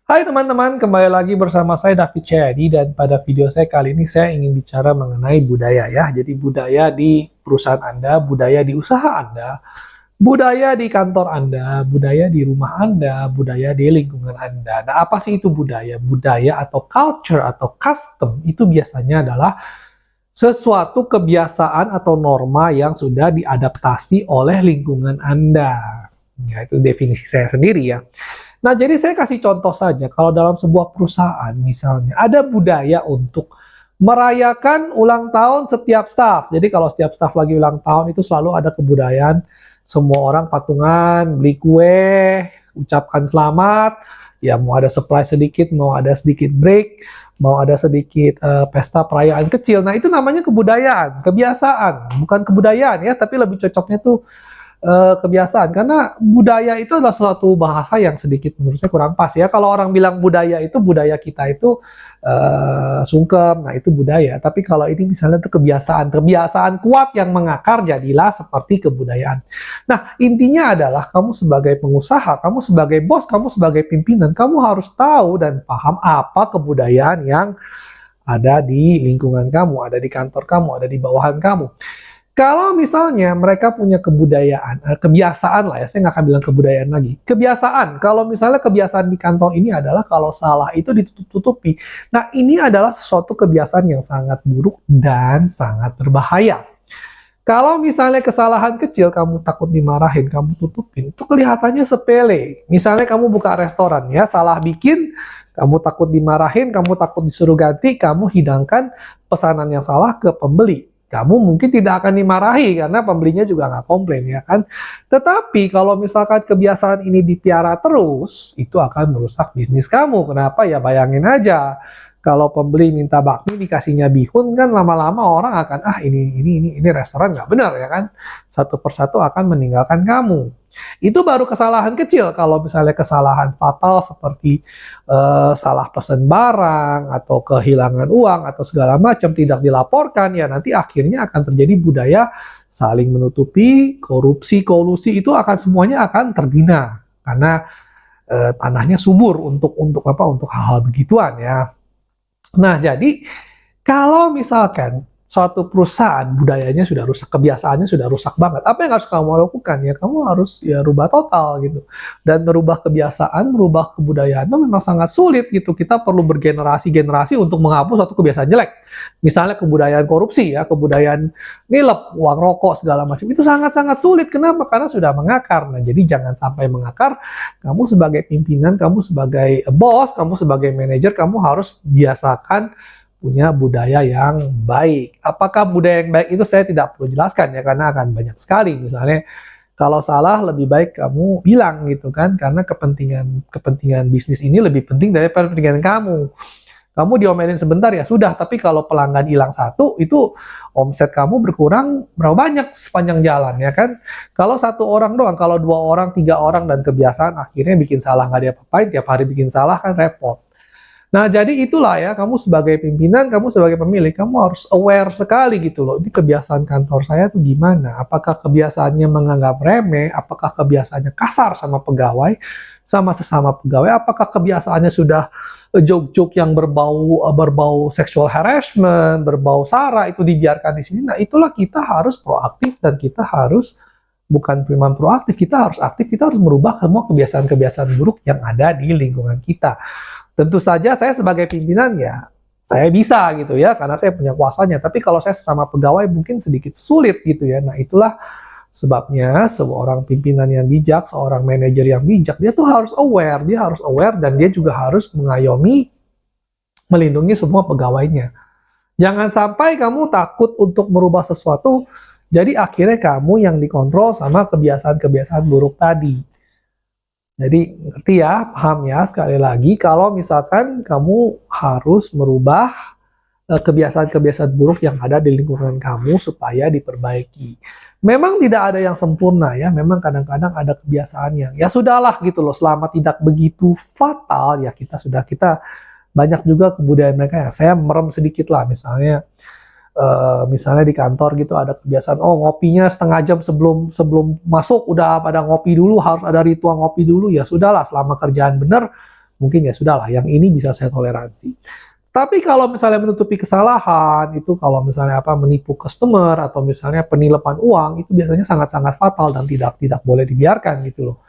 Hai teman-teman, kembali lagi bersama saya David Cahyadi dan pada video saya kali ini saya ingin bicara mengenai budaya ya. Jadi budaya di perusahaan Anda, budaya di usaha Anda, budaya di kantor Anda, budaya di rumah Anda, budaya di lingkungan Anda. Nah, apa sih itu budaya? Budaya atau culture atau custom itu biasanya adalah sesuatu kebiasaan atau norma yang sudah diadaptasi oleh lingkungan Anda. Ya, itu definisi saya sendiri ya. Nah, jadi saya kasih contoh saja, kalau dalam sebuah perusahaan misalnya, ada budaya untuk merayakan ulang tahun setiap staf. Jadi kalau setiap staf lagi ulang tahun itu selalu ada kebudayaan, semua orang patungan, beli kue, ucapkan selamat, ya mau ada surprise sedikit, mau ada sedikit break, mau ada sedikit pesta perayaan kecil. Nah, itu namanya kebudayaan, kebiasaan, bukan kebudayaan ya, tapi lebih cocoknya tuh kebiasaan, karena budaya itu adalah suatu bahasa yang sedikit menurut saya kurang pas ya. Kalau orang bilang budaya itu budaya kita itu sungkem, nah itu budaya. Tapi kalau ini misalnya itu kebiasaan, kebiasaan kuat yang mengakar jadilah seperti kebudayaan. Nah, intinya adalah kamu sebagai pengusaha, kamu sebagai bos, kamu sebagai pimpinan, kamu harus tahu dan paham apa kebudayaan yang ada di lingkungan kamu, ada di kantor kamu, ada di bawahan kamu. Kalau misalnya mereka punya kebudayaan, kebiasaan lah ya, saya nggak akan bilang kebudayaan lagi. Kebiasaan, kalau misalnya kebiasaan di kantor ini adalah kalau salah itu ditutup-tutupi. Nah, ini adalah sesuatu kebiasaan yang sangat buruk dan sangat berbahaya. Kalau misalnya kesalahan kecil kamu takut dimarahin, kamu tutupin, itu kelihatannya sepele. Misalnya kamu buka restoran ya, salah bikin, kamu takut dimarahin, kamu takut disuruh ganti, kamu hidangkan pesanan yang salah ke pembeli. Kamu mungkin tidak akan dimarahi karena pembelinya juga nggak komplain ya kan. Tetapi kalau misalkan kebiasaan ini dipiara terus, itu akan merusak bisnis kamu. Kenapa? Ya bayangin aja. Kalau pembeli minta bakmi dikasihnya bihun kan lama-lama orang akan ini restoran nggak benar ya kan. Satu persatu akan meninggalkan kamu. Itu baru kesalahan kecil. Kalau misalnya kesalahan fatal seperti salah pesan barang atau kehilangan uang atau segala macam tidak dilaporkan, ya nanti akhirnya akan terjadi budaya saling menutupi, korupsi, kolusi itu akan semuanya akan terbina karena tanahnya subur untuk apa? Untuk hal-hal begituan ya. Nah, jadi kalau misalkan suatu perusahaan budayanya sudah rusak, kebiasaannya sudah rusak banget, apa yang harus kamu lakukan? Ya kamu harus ya rubah total gitu. Dan merubah kebiasaan, merubah kebudayaan itu memang sangat sulit gitu. Kita perlu bergenerasi-generasi untuk menghapus suatu kebiasaan jelek. Misalnya kebudayaan korupsi ya, kebudayaan nilep, uang rokok segala macam. Itu sangat-sangat sulit. Kenapa? Karena sudah mengakar. Nah, jadi jangan sampai mengakar. Kamu sebagai pimpinan, kamu sebagai bos, kamu sebagai manajer, kamu harus biasakan punya budaya yang baik. Apakah budaya yang baik itu saya tidak perlu jelaskan ya, karena akan banyak sekali. Misalnya kalau salah lebih baik kamu bilang gitu kan, karena kepentingan bisnis ini lebih penting daripada kepentingan kamu. Kamu diomelin sebentar ya sudah, tapi kalau pelanggan hilang satu, itu omset kamu berkurang berapa banyak sepanjang jalan ya kan. Kalau satu orang doang, kalau dua orang, tiga orang dan kebiasaan akhirnya bikin salah nggak diapa-apain, tiap hari bikin salah kan repot. Nah, jadi itulah ya, kamu sebagai pimpinan, kamu sebagai pemilik, kamu harus aware sekali gitu loh. Ini kebiasaan kantor saya tuh gimana? Apakah kebiasaannya menganggap remeh? Apakah kebiasaannya kasar sama pegawai, sama sesama pegawai? Apakah kebiasaannya sudah joke-joke yang berbau sexual harassment, berbau sara itu dibiarkan di sini? Nah, itulah kita harus proaktif dan kita harus bukan cuma proaktif, kita harus aktif, kita harus merubah semua kebiasaan-kebiasaan buruk yang ada di lingkungan kita. Tentu saja saya sebagai pimpinan ya, saya bisa gitu ya, karena saya punya kuasanya. Tapi kalau saya sesama pegawai mungkin sedikit sulit gitu ya. Nah, itulah sebabnya seorang pimpinan yang bijak, seorang manajer yang bijak, dia tuh harus aware dan dia juga harus mengayomi, melindungi semua pegawainya. Jangan sampai kamu takut untuk merubah sesuatu, jadi akhirnya kamu yang dikontrol sama kebiasaan-kebiasaan buruk tadi. Jadi ngerti ya, paham ya, sekali lagi kalau misalkan kamu harus merubah kebiasaan-kebiasaan buruk yang ada di lingkungan kamu supaya diperbaiki. Memang tidak ada yang sempurna ya, memang kadang-kadang ada kebiasaan yang ya sudahlah gitu loh, selama tidak begitu fatal ya kita banyak juga kebudayaan mereka ya. Saya merem sedikit lah, misalnya di kantor gitu ada kebiasaan ngopinya setengah jam sebelum masuk udah pada ngopi dulu, harus ada ritual ngopi dulu. Ya sudahlah, selama kerjaan bener mungkin ya sudah lah, yang ini bisa saya toleransi. Tapi kalau misalnya menutupi kesalahan, itu kalau misalnya menipu customer atau misalnya penilapan uang, itu biasanya sangat-sangat fatal dan tidak boleh dibiarkan gitu loh.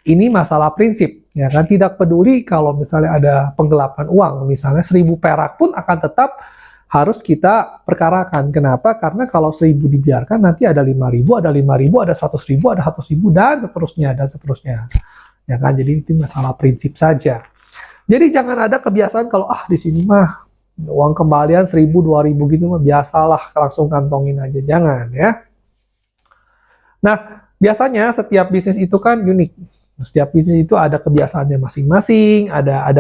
Ini masalah prinsip, ya kan? Tidak peduli kalau misalnya ada penggelapan uang, misalnya 1.000 perak pun akan tetap harus kita perkarakan. Kenapa? Karena kalau 1.000 dibiarkan, nanti ada 5.000, ada 5.000, ada 100.000, ada 100.000, dan seterusnya, dan seterusnya. Ya kan? Jadi itu masalah prinsip saja. Jadi jangan ada kebiasaan kalau di sini mah uang kembalian 1.000, 2.000 gitu mah biasalah, langsung kantongin aja. Jangan ya. Nah, biasanya setiap bisnis itu kan unik. Setiap bisnis itu ada kebiasaannya masing-masing, ada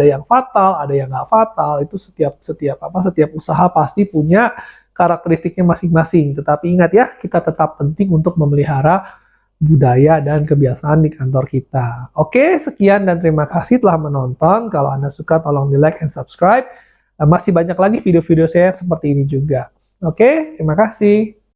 yang fatal, ada yang nggak fatal. Itu setiap usaha pasti punya karakteristiknya masing-masing. Tetapi ingat ya, kita tetap penting untuk memelihara budaya dan kebiasaan di kantor kita. Oke, sekian dan terima kasih telah menonton. Kalau Anda suka tolong di like and subscribe. Masih banyak lagi video-video saya seperti ini juga. Oke, terima kasih.